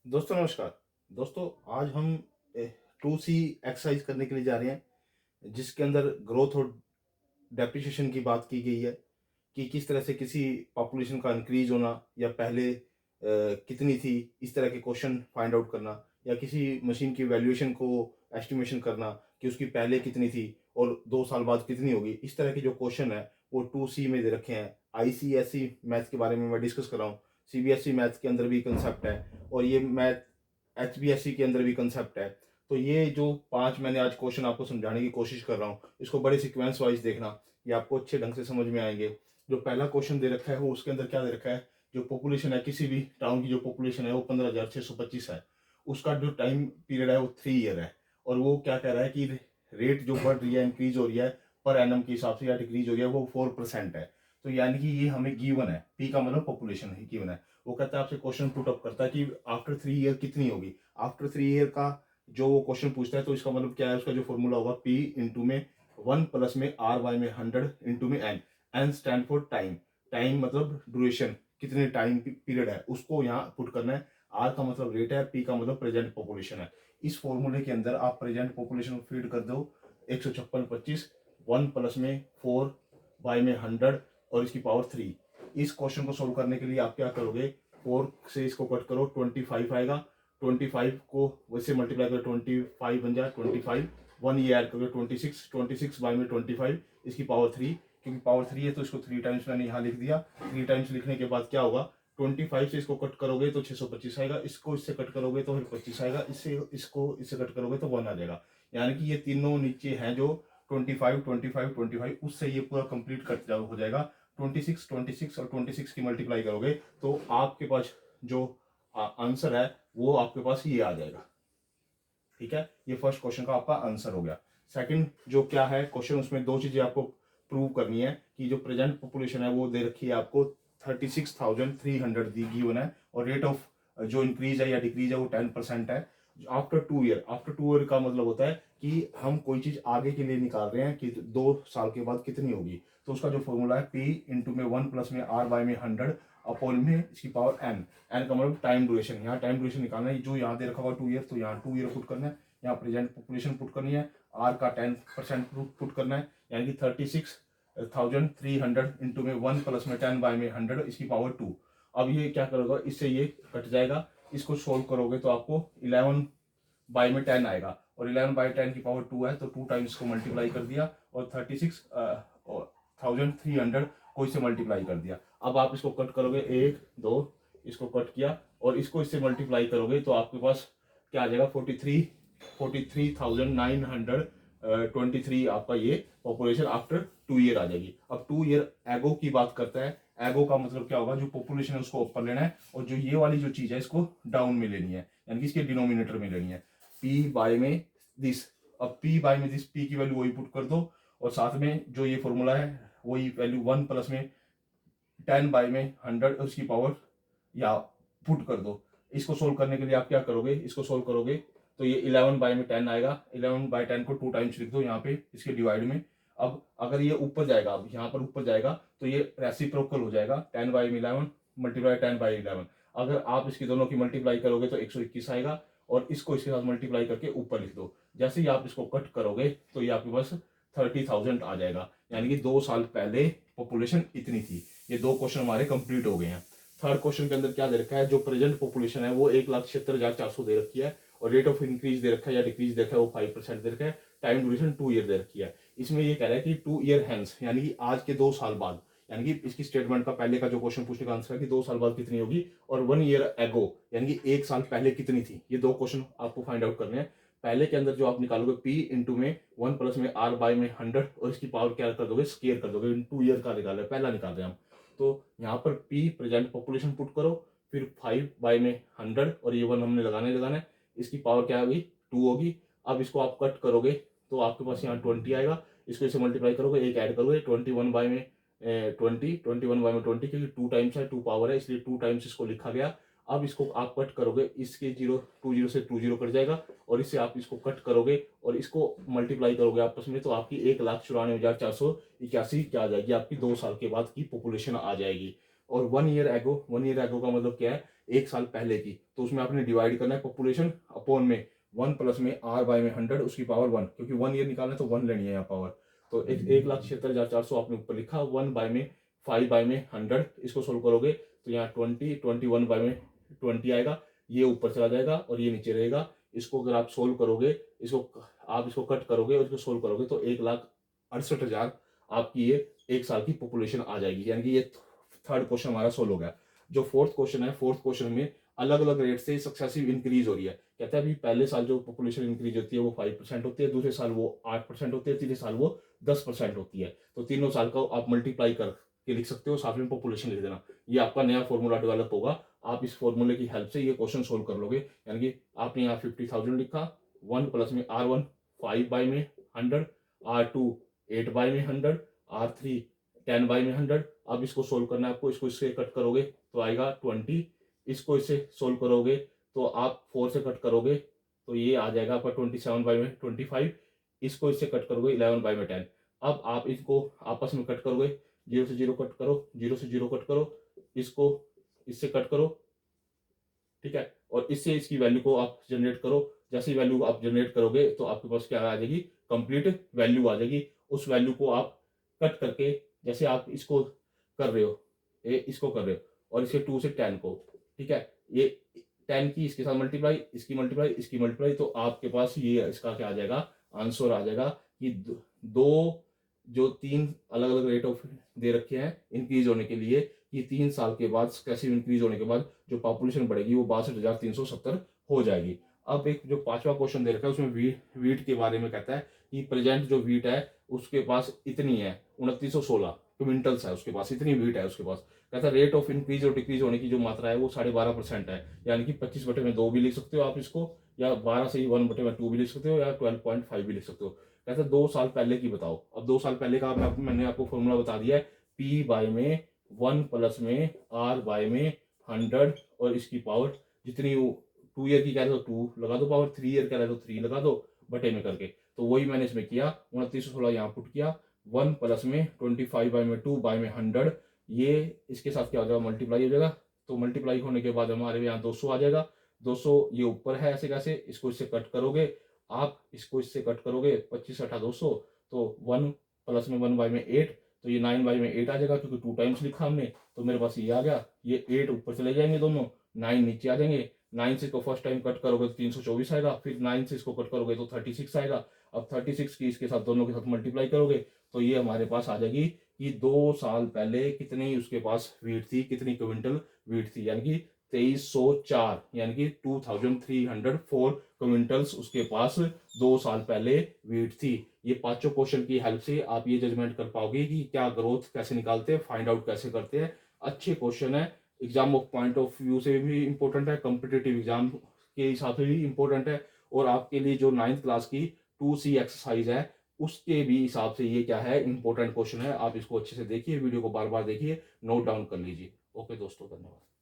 दोस्तों नमस्कार। दोस्तों आज हम 2C एक्सरसाइज करने के लिए जा रहे हैं, जिसके अंदर ग्रोथ और डेप्रिसिएशन की बात की गई है कि किस तरह से किसी पॉपुलेशन का इंक्रीज होना या पहले कितनी थी, इस तरह के क्वेश्चन फाइंड आउट करना या किसी मशीन की वैल्यूएशन को एस्टिमेशन करना कि उसकी पहले कितनी थी और 2 साल बाद कितनी होगी। इस तरह के जो क्वेश्चन है वो 2C में दे रखे हैं। ICSE मैथ्स के बारे में मैं डिस्कस कर रहा हूँ। CBSE मैथ्स के अंदर भी कंसेप्ट है और ये मैथ HBSE के अंदर भी कंसेप्ट है। तो ये जो 5 मैंने आज क्वेश्चन आपको समझाने की कोशिश कर रहा हूँ, इसको बड़े सीक्वेंस वाइज देखना, ये आपको अच्छे ढंग से समझ में आएंगे। जो पहला क्वेश्चन दे रखा है वो उसके अंदर क्या दे रखा है, जो पॉपुलेशन है किसी भी टाउन की, जो पॉपुलेशन है वो 15,625 है। उसका जो टाइम पीरियड है वो 3 ईयर है। और वो क्या कह रहा है कि रेट जो बढ़ रही है, इंक्रीज हो रही है पर एनम के हिसाब से या डिक्रीज हो रही है वो 4% है। तो यानी कि ये हमें गिवन है, पी का मतलब पॉपुलेशन है, गिवन है। वो कहता है, आपसे क्वेश्चन पुट अप करता है कि आफ्टर 3 ईयर कितनी होगी। आफ्टर 3 ईयर का जो वो क्वेश्चन पूछता है तो इसका मतलब क्या है, उसका जो फॉर्मूला होगा पी इंटू में 1 प्लस में आर वाई में 100 इंटू में एन। N stand for time. Time मतलब ड्यूरेशन, कितने टाइम पीरियड है उसको यहाँ पुट करना है। आर का मतलब रेट है, पी का मतलब प्रेजेंट पॉपुलेशन है। इस फॉर्मूले के अंदर आप प्रेजेंट पॉपुलेशन फीड कर दो 156.25, 1 प्लस में 4, वाई में 100 और इसकी पावर 3। इस क्वेश्चन को सोल्व करने के लिए आप क्या करोगे, 4 से इसको कट करो 25 आएगा। 25 को वैसे मल्टीप्लाई करो 25 बन जाए 25। 1 ये ऐड करोगे 26, 26 बाई में 25 इसकी पावर 3। क्योंकि पावर 3 है तो इसको 3 टाइम्स मैंने यहाँ लिख दिया। 3 टाइम्स लिखने के बाद क्या होगा, 25 से इसको कट करोगे तो 625 आएगा, इसको इससे कट करोगे तो फिर 25 आएगा, इससे इसको इससे कट करोगे तो 1 आ जाएगा। यानी कि ये तीनों नीचे हैं जो 25, 25, 25, उससे ये पूरा कंप्लीट कट हो जाएगा। 26, 26 और 26 की मल्टीप्लाई करोगे तो आपके पास जो आंसर है वो आपके पास ये आ जाएगा। ठीक है, ये फर्स्ट क्वेश्चन का आपका आंसर हो गया। सेकंड जो क्या है क्वेश्चन, उसमें दो चीजें आपको प्रूव करनी है कि जो प्रेजेंट पॉपुलेशन है वो दे रखी है आपको 36,300 दी गिवन है और रेट ऑफ जो इंक्रीज है या डिक्रीज है वो 10% है। आफ्टर 2 ईयर, आफ्टर 2 ईयर का मतलब होता है कि हम कोई चीज आगे के लिए निकाल रहे हैं कि 2 साल के बाद कितनी होगी। तो उसका जो फॉर्मूला है पी इंटू में 1 प्लस में आर वाई में 100 अपॉन में इसकी पावर एन। एन का मतलब टाइम ड्यूरेशन, यहाँ टाइम ड्यूरेशन निकालना है। जो यहाँ दे रखा होगा 2 ईयर, तो यहाँ 2 ईयर पुट करना है। यहाँ प्रेजेंट पॉपुलेशन पुट करनी है, आर का 10% पुट करना है, यानी कि 36,300 इंटू में 1 प्लस में 10 बाई में 100 इसकी पावर 2। अब ये क्या करोगे, इससे ये कट जाएगा। इसको सोल्व करोगे तो आपको 11 बाई में 10 आएगा और 11/10 की पावर 2 है तो 2 टाइम्स को मल्टीप्लाई कर दिया और 36,300 को इससे मल्टीप्लाई कर दिया। अब आप इसको कट करोगे 1 2, इसको कट किया और इसको इससे मल्टीप्लाई करोगे तो आपके पास क्या आ जाएगा, 43,923 आपका ये पॉपुलेशन आफ्टर 2 ईयर आ जाएगी। अब 2 ईयर एगो की बात करता है। एगो का मतलब क्या होगा, जो पॉपुलेशन है उसको ऊपर लेना है और जो ये वाली जो चीज है इसको डाउन में लेनी है, यानी कि इसके डिनोमिनेटर में लेनी है। पी बाय में दिस। अब पी बाय में दिस, पी की वैल्यू वही पुट कर दो और साथ में जो ये फॉर्मूला है वही वैल्यू 1 प्लस में 10 बाई में 100 उसकी पावर या पुट कर दो। इसको सोल्व करने के लिए आप क्या करोगे, इसको सोल्व करोगे तो ये 11/10 आएगा। 11/10 को 2 टाइम्स लिख दो यहाँ पे इसके डिवाइड में। अब अगर ये ऊपर जाएगा, अब यहाँ पर ऊपर जाएगा तो ये रेसिप्रोकल हो जाएगा, 10/11 मल्टीप्लाई 10/11। अगर आप इसकी दोनों की मल्टीप्लाई करोगे तो 121 आएगा और इसको इसके साथ मल्टीप्लाई करके ऊपर लिख दो। जैसे ही आप इसको कट करोगे तो ये आपके पास 30,000 आ जाएगा, यानी कि 2 साल पहले पॉपुलेशन इतनी थी। ये दो क्वेश्चन हमारे कंप्लीट हो गए हैं। थर्ड क्वेश्चन के अंदर क्या दे रखा है, जो प्रेजेंट पॉपुलेशन है वो 1,76,400 दे रखी है और रेट ऑफ इंक्रीज दे रखा है या डिक्रीज दे रखा है वो 5% दे रखा है। टाइम ड्यूरेशन 2 ईयर दे रखी है। इसमें ये कह रहा है कि 2 ईयर हैंस, यानी कि आज के 2 साल बाद, यानी कि इसकी स्टेटमेंट का पहले का जो क्वेश्चन पूछने का आंसर है कि 2 साल बाद कितनी होगी, और 1 ईयर एगो यानी कि 1 साल पहले कितनी थी। ये दो क्वेश्चन आपको फाइंड आउट करने हैं। पहले के अंदर जो आप निकालोगे पी इंटू में 1 प्लस में आर बाई में 100 और इसकी पावर क्या कर दोगे, स्केयर कर दोगे। 2 ईयर का निकाल रहे हैं, पहला निकाल रहे हैं हम। तो यहाँ पर पी प्रेजेंट पॉपुलेशन पुट करो, फिर 5/100 और ये 1 हमने लगाना है। इसकी पावर क्या होगी, 2 होगी। अब इसको आप कट करोगे तो आपके पास यहाँ 20 आएगा। इसको इसे मल्टीप्लाई करोगे, एक ऐड करोगे 21/20, क्योंकि 2 टाइम्स है, 2 पावर है इसलिए 2 टाइम्स इसको लिखा गया। अब इसको आप कट करोगे, इसके 0 से 2 0 कट जाएगा और इससे आप इसको कट करोगे और इसको मल्टीप्लाई करोगे आपस में तो आपकी 1,94,481 क्या आ जाएगी, आपकी 2 साल के बाद की पॉपुलेशन आ जाएगी। और 1 ईयर एगो का मतलब क्या है, 1 साल पहले की। तो उसमें आपने डिवाइड करना है पॉपुलेशन अपॉन में 1 प्लस में r बाय में 100 उसकी पावर 1, क्योंकि 1 ईयर निकालना है तो 1 लेनी है यहाँ पावर। तो 1,76,400 आपने ऊपर लिखा, 1 बाय में 5 बाय में 100, इसको सोल्व करोगे तो यहाँ 21 बाय में 20 आएगा, ये ऊपर चला जाएगा और ये नीचे रहेगा। इसको अगर आप सोल्व करोगे, इसको कट करोगे और इसको सोल्व करोगे तो 1,68,000 आपकी ये 1 साल की पॉपुलेशन आ जाएगी। यानी कि ये थर्ड क्वेश्चन हमारा सोल्व हो गया। जो फोर्थ क्वेश्चन है, फोर्थ क्वेश्चन में अलग अलग रेट से सक्सेसिव इंक्रीज हो रही है। कहता है अभी पहले साल जो पॉपुलेशन इंक्रीज होती है वो 5% होती है, दूसरे साल वो 8% होती है, तीसरे साल वो 10% होती है। तो तीनों साल का आप मल्टीप्लाई करके लिख सकते हो, साथ में पॉपुलेशन लिख देना। ये आपका नया फॉर्मूला डेवलप होगा, आप इस फॉर्मूले की हेल्प से ये क्वेश्चन सोल्व कर लोगे। यानी कि आपने यहाँ 50,000 लिखा, 1 प्लस में R1 5 बाई में 100, R2 8 बाई में 100, R3 10 बाई में 100। अब इसको सोल्व करना है आपको, इसको इससे कट करोगे तो आएगा 20, इसको इससे सोल्व करोगे तो आप 4 से कट करोगे तो ये आ जाएगा आपका 27 बाई में 25, इसको इससे कट करोगे 11 बाई में 10। अब आप इसको आपस में कट करोगे, 0 से 0 कट करो, 0 से 0 कट करो, इसको इससे कट करो, ठीक है, और इससे इसकी वैल्यू को आप जनरेट करो। जैसे ही वैल्यू आप जनरेट करोगे तो आपके पास क्या आ जाएगी, कंप्लीट वैल्यू आ जाएगी। उस वैल्यू को आप कट करके, जैसे आप इसको कर रहे हो, इसको कर रहे हो और इसके 2 से 10 को, ठीक है, ये 10 की इसके साथ मल्टीप्लाई, इसकी मल्टीप्लाई, इसकी मल्टीप्लाई, तो आपके पास ये इसका क्या आ जाएगा, आंसर आ जाएगा कि दो जो 3 अलग अलग रेट ऑफ दे रखे हैं इंक्रीज होने के लिए, कि 3 साल के बाद कैसे इंक्रीज होने के बाद जो पॉपुलेशन बढ़ेगी वो 62,370 हो जाएगी। अब एक जो 5वां क्वेश्चन दे रखा है उसमें वीट के बारे में कहता है कि प्रेजेंट जो वीट है उसके पास इतनी है, 2916 क्विंटल्स है उसके पास, इतनी वीट है उसके पास। कहता है रेट ऑफ इंक्रीज और डिक्रीज होने की जो मात्रा है वो 12.5% है। यानी कि 25/2 भी लिख सकते हो आप इसको, या 12 से 1/2 भी लिख सकते हो, या 12.5 भी लिख सकते हो। कहता है 2 साल पहले की बताओ। अब 2 साल पहले का मैंने आपको फॉर्मूला बता दिया है, पी बाय में 1 प्लस में R बाय में 100 और इसकी पावर जितनी 2 ईयर की कह रहे तो 2 लगा दो पावर, 3 ईयर कह रहे तो 3 लगा दो बटे में करके। तो वही मैंने इसमें किया, 2916 यहाँ पुट किया, 1 प्लस में 25 बाय में 2 बाय में 100, ये इसके साथ क्या हो जाएगा, मल्टीप्लाई हो जाएगा। तो मल्टीप्लाई होने के बाद हमारे यहाँ 200 आ जाएगा। 200 ये ऊपर है ऐसे कैसे, इसको इससे कट करोगे आप, इसको इससे कट करोगे 25 8 200, तो 1 प्लस में 1 बाय में 8, तो ये 9 बाई में 8 आ जाएगा, क्योंकि 2 टाइम्स लिखा हमने। तो मेरे पास ये आ गया, ये 8 ऊपर चले जाएंगे दोनों, 9 नीचे आ जाएंगे। 9 से इसको फर्स्ट टाइम कट करोगे तो 324 आएगा, फिर 9 से इसको कट करोगे तो 36 आएगा। अब 36 की इसके साथ दोनों के साथ मल्टीप्लाई करोगे तो ये हमारे पास आ जाएगी कि 2 साल पहले कितनी उसके पास वीट थी, कितनी क्विंटल वीट थी, यानी कि 2304, यानी कि 2304 क्विंटल्स उसके पास 2 साल पहले वीट थी। ये पांचों क्वेश्चन की हेल्प से आप ये जजमेंट कर पाओगे कि क्या ग्रोथ कैसे निकालते हैं, फाइंड आउट कैसे करते हैं। अच्छे क्वेश्चन है, exam of point of view से भी इंपॉर्टेंट है, कॉम्पिटेटिव एग्जाम के हिसाब से भी इंपॉर्टेंट है, और आपके लिए जो 9th क्लास की 2C एक्सरसाइज है उसके भी हिसाब से ये क्या है, इंपॉर्टेंट क्वेश्चन है। आप इसको अच्छे से देखिए, वीडियो को बार बार देखिए, नोट डाउन कर लीजिए। ओके दोस्तों, धन्यवाद।